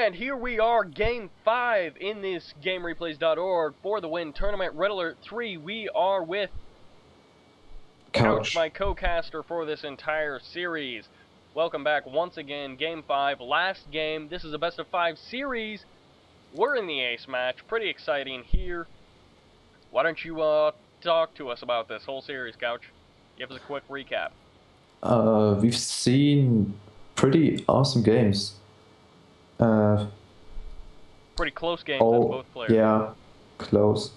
And here we are, Game 5 in this GameReplays.org for the Win Tournament. Red Alert 3, we are with Couch, my co-caster for this entire series. Welcome back once again, Game 5, last game. This is a best of 5 series. We're in the ace match, pretty exciting here. Why don't you talk to us about this whole series, Couch? Give us a quick recap. We've seen pretty awesome games. Pretty close games with both players. Yeah, close.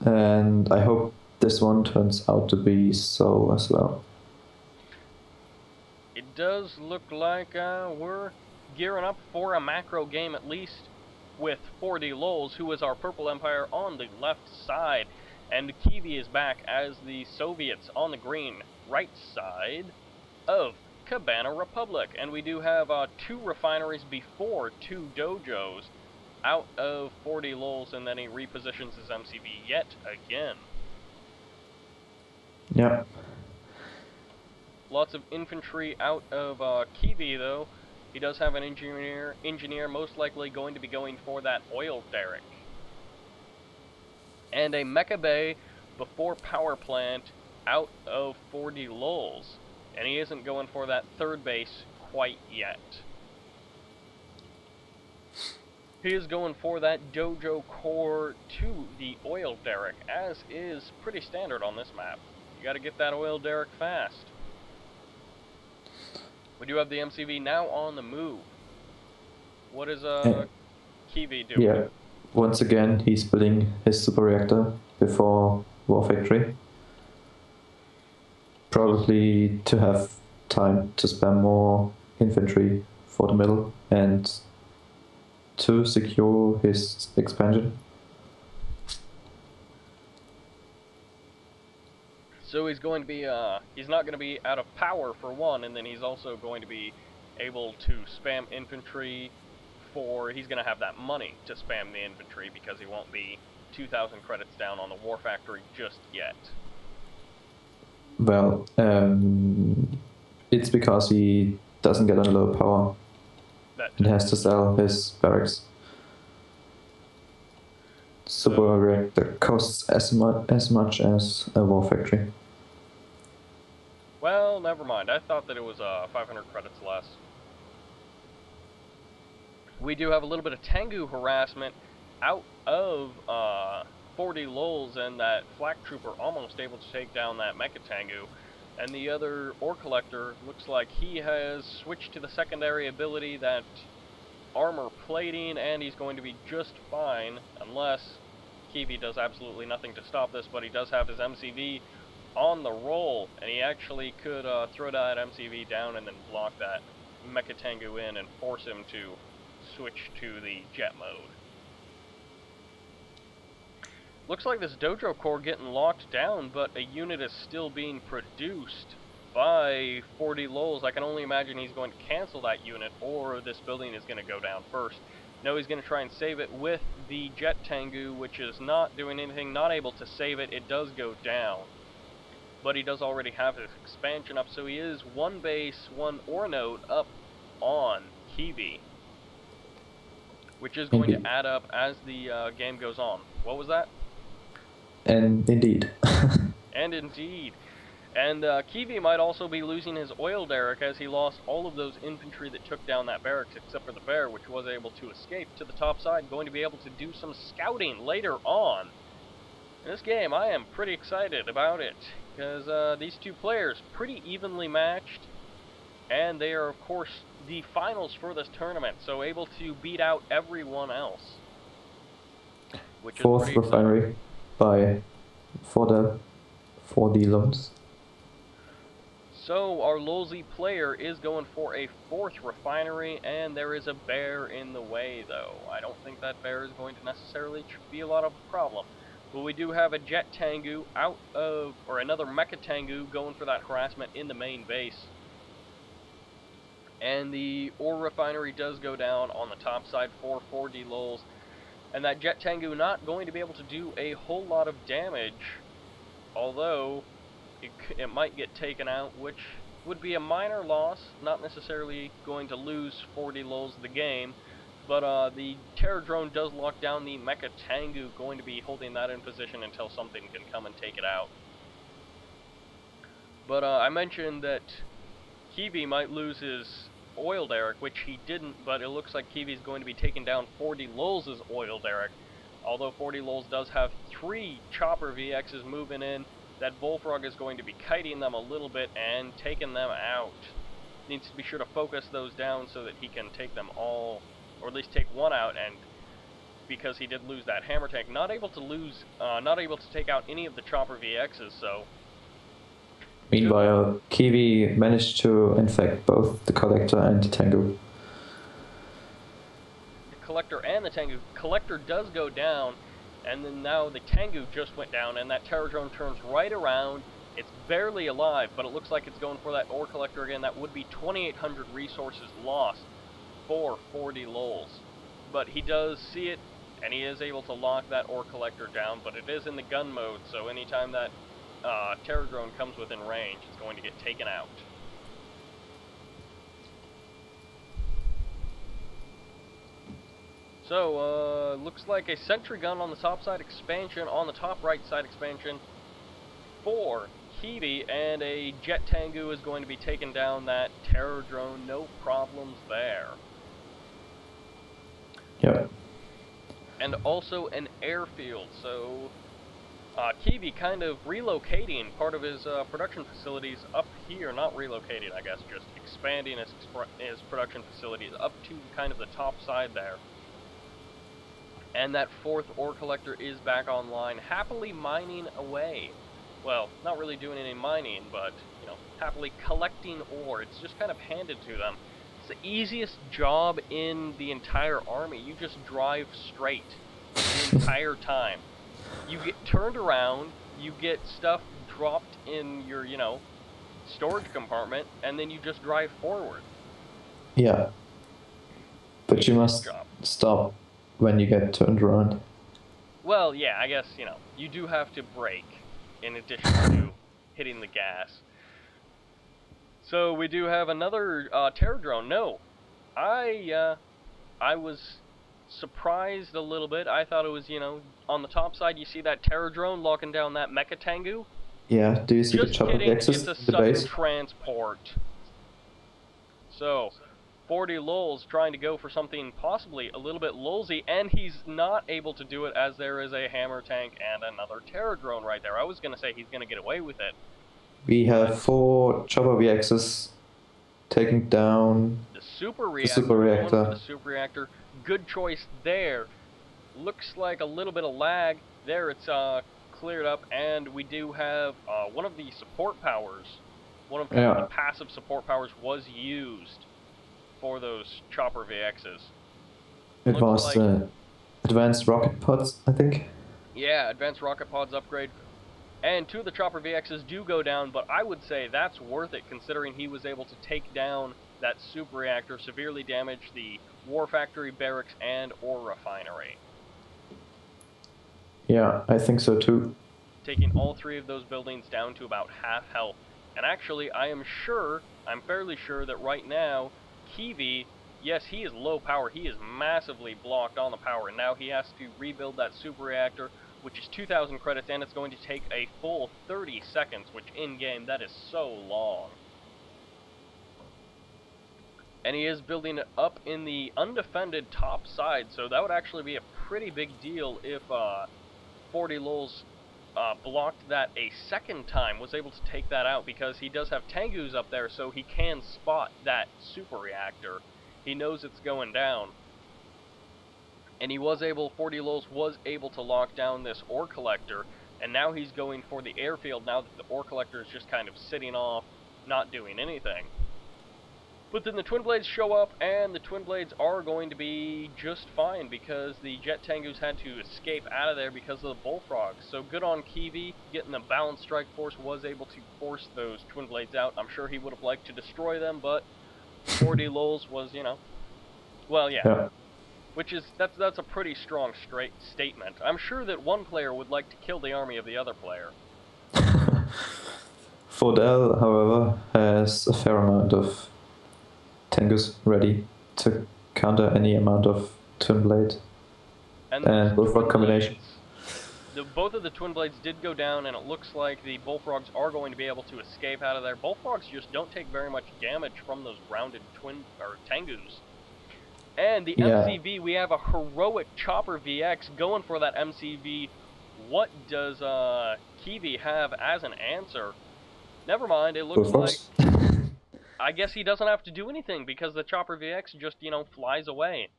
And I hope this one turns out to be so as well. It does look like we're gearing up for a macro game, at least with 4deLolz, who is our Purple Empire on the left side, and Kivi is back as the Soviets on the green right side of Cabana Republic. And we do have 2 refineries before 2 dojos out of 4deLolz, and then he repositions his MCV yet again. Yeah. Lots of infantry out of Kivi, though. He does have an engineer most likely going to be going for that oil derrick. And a mecha bay before power plant out of 4deLolz. And he isn't going for that third base quite yet. He is going for that dojo core to the oil derrick, as is pretty standard on this map. You gotta get that oil derrick fast. We do have the MCV now on the move. What is Kivi doing? Yeah, once again he's building his super reactor before War Factory. Probably to have time to spam more infantry for the middle and to secure his expansion. So he's going to be, he's not going to be out of power for one, and then he's also going to be able to spam infantry for, he's going to have that money to spam the infantry because he won't be 2,000 credits down on the War Factory just yet. Well, it's because he doesn't get on low power. He has to sell his barracks. Super reactor costs as much as a War Factory. Well, never mind. I thought that it was 500 credits less. We do have a little bit of Tengu harassment out of 4deLolz, and that flak trooper almost able to take down that Mecha Tengu. And the other ore collector looks like he has switched to the secondary ability, that armor plating, and he's going to be just fine unless Kivi does absolutely nothing to stop this. But he does have his MCV on the roll, and he actually could throw that MCV down and then block that Mecha Tengu in and force him to switch to the jet mode. Looks like this dojo core getting locked down, but a unit is still being produced by 4deLolz. I can only imagine he's going to cancel that unit, or this building is going to go down first. No, he's going to try and save it with the jet Tengu, which is not doing anything, not able to save it. It does go down, but he does already have his expansion up, so he is 1 base, 1 ore node up on Kivi, which is going to add up as the game goes on. What was that? And indeed. And indeed. And Kivi might also be losing his oil derrick, as he lost all of those infantry that took down that barracks, except for the bear, which was able to escape to the top side, going to be able to do some scouting later on. In this game, I am pretty excited about it, because these two players pretty evenly matched, and they are, of course, the finals for this tournament, so able to beat out everyone else. Which is 4th refinery by 4deLolz. So our Lolzy player is going for a 4th refinery, and there is a bear in the way, though. I don't think that bear is going to necessarily be a lot of a problem. But we do have a jet Tengu out of, or another Mecha Tengu going for that harassment in the main base. And the ore refinery does go down on the top side for 4deLolz. And that jet Tengu not going to be able to do a whole lot of damage, although it might get taken out, which would be a minor loss, not necessarily going to lose 4deLolz the game, but the Terror Drone does lock down the Mecha Tengu, going to be holding that in position until something can come and take it out. But I mentioned that Kivi might lose his oil derrick, which he didn't, but it looks like Kivi's going to be taking down 4deLolz's oil derrick. Although 4deLolz does have 3 chopper VXs moving in, that Bullfrog is going to be kiting them a little bit and taking them out. Needs to be sure to focus those down so that he can take them all, or at least take one out, and because he did lose that hammer tank, not able to take out any of the chopper VXs, so... Meanwhile, Kivi managed to infect both the Collector and the Tengu. The Collector and the Tengu. Collector does go down, and then now the Tengu just went down, and that Terror Drone turns right around. It's barely alive, but it looks like it's going for that Ore Collector again. That would be 2,800 resources lost for 4deLolz. But he does see it, and he is able to lock that Ore Collector down, but it is in the gun mode, so anytime that Terror Drone comes within range, it's going to get taken out. So, looks like a sentry gun on the top side expansion, on the top right side expansion for Kivi, and a Jet Tengu is going to be taking down that Terror Drone, no problems there. Yep. And also an airfield, so Kivi kind of relocating part of his production facilities up here, not relocating, I guess, just expanding his production facilities up to kind of the top side there. And that 4th ore collector is back online, happily mining away. Well, not really doing any mining, but, you know, happily collecting ore. It's just kind of handed to them. It's the easiest job in the entire army. You just drive straight the entire time. You get turned around, you get stuff dropped in your, you know, storage compartment, and then you just drive forward. Yeah. But you must stop when you get turned around. Well, yeah, I guess, you know, you do have to brake in addition to hitting the gas. So we do have another Terror Drone. No, I was surprised a little bit. I thought it was, you know, on the top side you see that Terror Drone locking down that Mecha Tengu. Yeah, do you see Just the chopper kidding, access it's a in the sudden base? transport. So 4deLolz trying to go for something possibly a little bit lolzy, and he's not able to do it as there is a hammer tank and another Terror Drone right there. I was going to say he's going to get away with it. We have 4 chopper VXs taking down the super reactor. The super reactor. Good choice there. Looks like a little bit of lag. There it's cleared up, and we do have one of the support powers. One of the passive support powers was used for those chopper VXs. It was like, advanced rocket pods, I think. Yeah, advanced rocket pods upgrade. And 2 of the chopper VXs do go down, but I would say that's worth it considering he was able to take down that super reactor, severely damage the war factory, barracks, and ore refinery. Yeah, I think so too. Taking all 3 of those buildings down to about half health. And actually, I'm fairly sure that right now, Kivi, yes, he is low power, he is massively blocked on the power, and now he has to rebuild that super reactor, which is 2,000 credits, and it's going to take a full 30 seconds, which in-game, that is so long. And he is building it up in the undefended top side, so that would actually be a pretty big deal if 4deLolz blocked that a second time, was able to take that out, because he does have Tengus up there, so he can spot that super reactor. He knows it's going down. And 4deLolz was able to lock down this ore collector, and now he's going for the airfield now that the ore collector is just kind of sitting off, not doing anything. But then the Twin Blades show up, and the Twin Blades are going to be just fine, because the Jet Tengus had to escape out of there because of the Bullfrogs. So good on Kivi, getting the balanced strike force, was able to force those Twin Blades out. I'm sure he would have liked to destroy them, but 4deLolz was, you know, well, yeah. Which is, that's a pretty strong statement. I'm sure that one player would like to kill the army of the other player. 4deL, however, has a fair amount of Tengus ready to counter any amount of Twin Blade and Bullfrog combination. Both of the Twin Blades did go down, and it looks like the Bullfrogs are going to be able to escape out of there. Bullfrogs just don't take very much damage from those grounded Tengus. And the MCV, we have a heroic Chopper VX going for that MCV. What does Kivi have as an answer? Never mind, it looks like... I guess he doesn't have to do anything because the Chopper VX just, you know, flies away.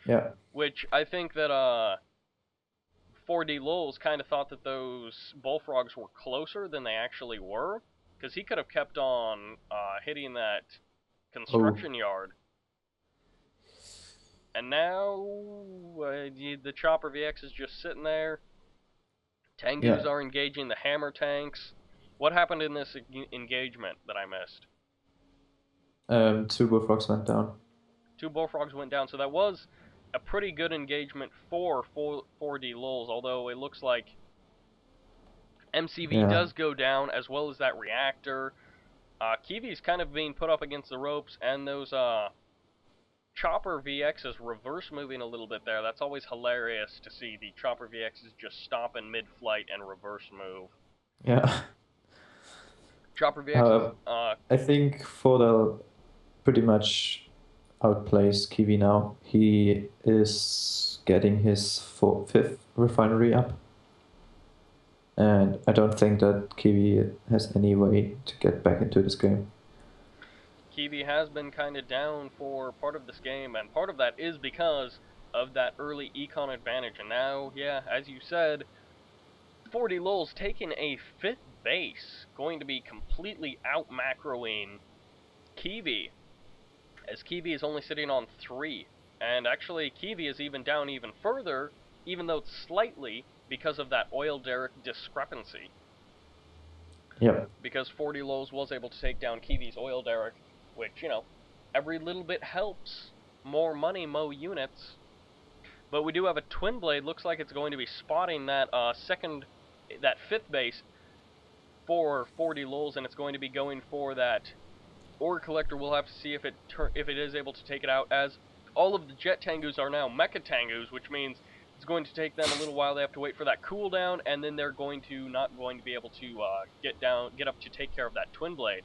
Yeah. Which I think that 4deLolz kind of thought that those Bullfrogs were closer than they actually were, because he could have kept on hitting that construction yard. And now the Chopper VX is just sitting there. Tengus are engaging the hammer tanks. What happened in this engagement that I missed? 2 Bullfrogs went down. 2 Bullfrogs went down, so that was a pretty good engagement for 4deLolz, although it looks like MCV does go down, as well as that reactor. Kivi's kind of being put up against the ropes, and those Chopper VXs reverse moving a little bit there. That's always hilarious to see the Chopper VXs just stop in mid-flight and reverse move. Yeah. Chopper VXs... I think 4deL pretty much outplays Kivi now. He is getting his 5th refinery up. And I don't think that Kivi has any way to get back into this game. Kivi has been kind of down for part of this game, and part of that is because of that early econ advantage. And now, yeah, as you said, 4deLolz taking a 5th base, going to be completely out-macroing Kivi, as Kivi is only sitting on 3. And actually, Kivi is even down even further, even though it's slightly, because of that oil derrick discrepancy. Yep. Because 4deLolz was able to take down Kivi's oil derrick, which, you know, every little bit helps. More money, more units. But we do have a Twin Blade. Looks like it's going to be spotting that that 5th base for 4deLolz, and it's going to be going for that ore collector. We'll have to see if it is able to take it out, as all of the Jet Tengus are now Mecha Tengus, which means it's going to take them a little while. They have to wait for that cooldown, and then they're not going to be able to get up to take care of that Twin Blade.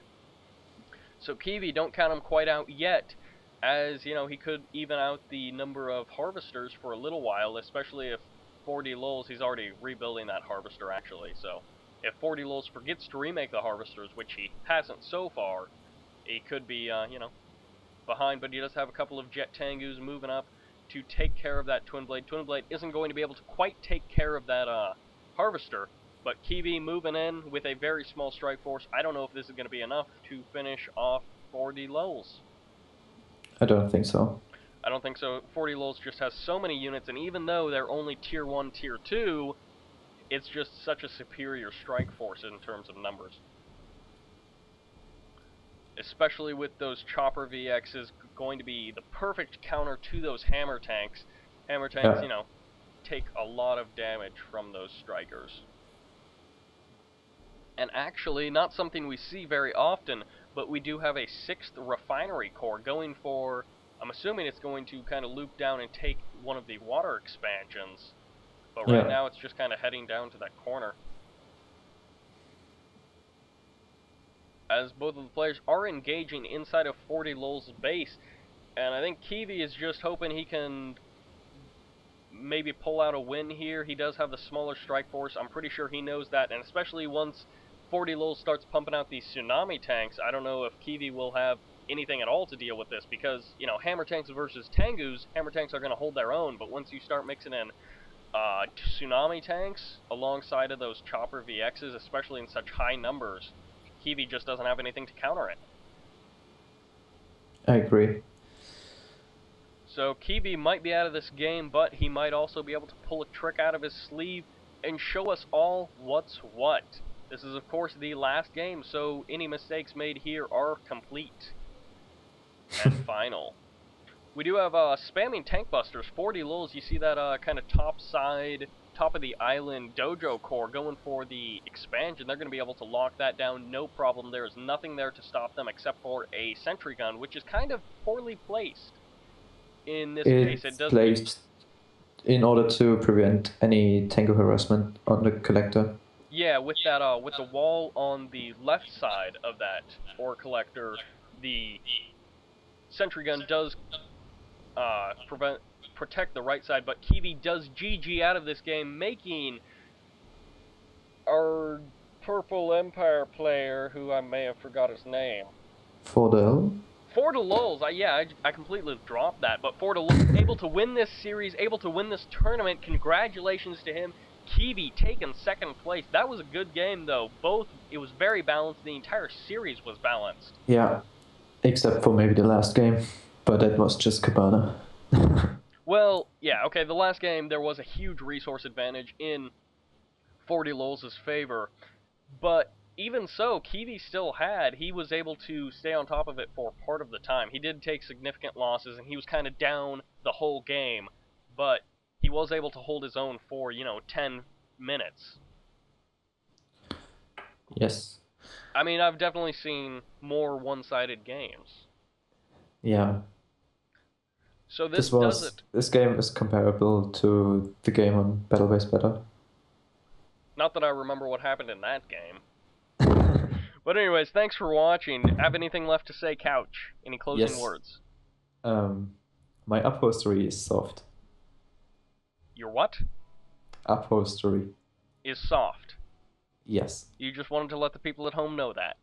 So Kivi, don't count him quite out yet, as, you know, he could even out the number of harvesters for a little while, especially if 4deLolz, he's already rebuilding that harvester, actually. So if 4deLolz forgets to remake the harvesters, which he hasn't so far, he could be, you know, behind, but he does have a couple of Jet Tengus moving up to take care of that Twin Blade. Twin Blade isn't going to be able to quite take care of that harvester, but Kivi moving in with a very small strike force. I don't know if this is going to be enough to finish off 4deLolz. I don't think so. I don't think so. 4deLolz just has so many units, and even though they're only Tier 1, Tier 2, it's just such a superior strike force in terms of numbers. Especially with those Chopper VXs going to be the perfect counter to those hammer tanks. Hammer tanks, you know, take a lot of damage from those strikers. And actually, not something we see very often, but we do have a 6th refinery core going for, I'm assuming it's going to kind of loop down and take one of the water expansions. But right now it's just kind of heading down to that corner. As both of the players are engaging inside of 4deLolz's base, and I think Kivi is just hoping he can maybe pull out a win here. He does have the smaller strike force. I'm pretty sure he knows that, and especially once 4deLolz starts pumping out these tsunami tanks, I don't know if Kivi will have anything at all to deal with this, because, you know, hammer tanks versus Tengus, hammer tanks are going to hold their own, but once you start mixing in tsunami tanks alongside of those Chopper VXs, especially in such high numbers, Kivi just doesn't have anything to counter it. I agree. So Kivi might be out of this game, but he might also be able to pull a trick out of his sleeve and show us all what's what. This is, of course, the last game, so any mistakes made here are complete and final. We do have spamming tank busters. 4deLolz, you see that kind of top top of the island dojo core going for the expansion. They're going to be able to lock that down, no problem. There is nothing there to stop them except for a sentry gun, which is kind of poorly placed in this case. It doesn't... placed in order to prevent any tango harassment on the collector. Yeah, with that, with the wall on the left side of that ore collector, the sentry gun does protect the right side, but Kivi does GG out of this game, making our Purple Empire player, who I may have forgot his name. 4deLolz? 4deLolz, I completely dropped that, but 4deLolz able to win this series, able to win this tournament. Congratulations to him. Kivi taking second place. That was a good game, though. It was very balanced. The entire series was balanced. Yeah, except for maybe the last game, but that was just Cabana. Well, yeah, okay, the last game, there was a huge resource advantage in 4deLolz's favor, but even so, Kivi he was able to stay on top of it for part of the time. He did take significant losses, and he was kind of down the whole game, but he was able to hold his own for, 10 minutes. Yes. I mean, I've definitely seen more one-sided games. Yeah. So this game is comparable to the game on Battle-Based Battle. Not that I remember what happened in that game. But anyways, thanks for watching. Have anything left to say, Couch? Any closing words? My upholstery is soft. Your what? Upholstery. Is soft. Yes. You just wanted to let the people at home know that.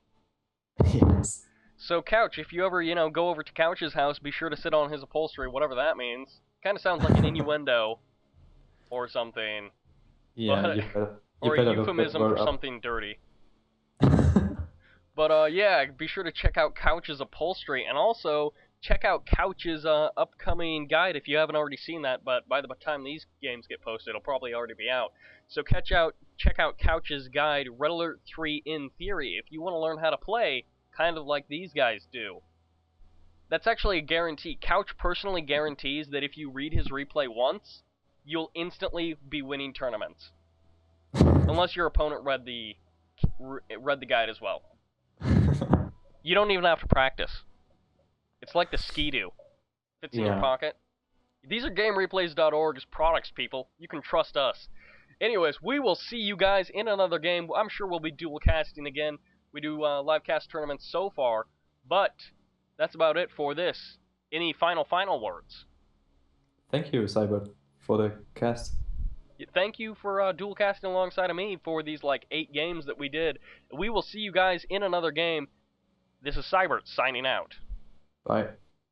Yes. So, Couch, if you ever, go over to Couch's house, be sure to sit on his upholstery, whatever that means. Kind of sounds like an innuendo or something. Yeah, or a euphemism for something dirty. But, yeah, be sure to check out Couch's upholstery, and also check out Couch's upcoming guide if you haven't already seen that, but by the time these games get posted, it'll probably already be out. So check out Couch's guide, Red Alert 3 in Theory, if you want to learn how to play kind of like these guys do. That's actually a guarantee. Couch personally guarantees that if you read his replay once, you'll instantly be winning tournaments. Unless your opponent read the guide as well. You don't even have to practice. It's like the Ski-Doo. Fits in your pocket. These are GameReplays.org's products, people. You can trust us. Anyways, we will see you guys in another game. I'm sure we'll be dual casting again. We do live cast tournaments so far, but that's about it for this. Any final words? Thank you, Sybert, for the cast. Thank you for dual casting alongside of me for these 8 games that we did. We will see you guys in another game. This is Sybert signing out. Bye.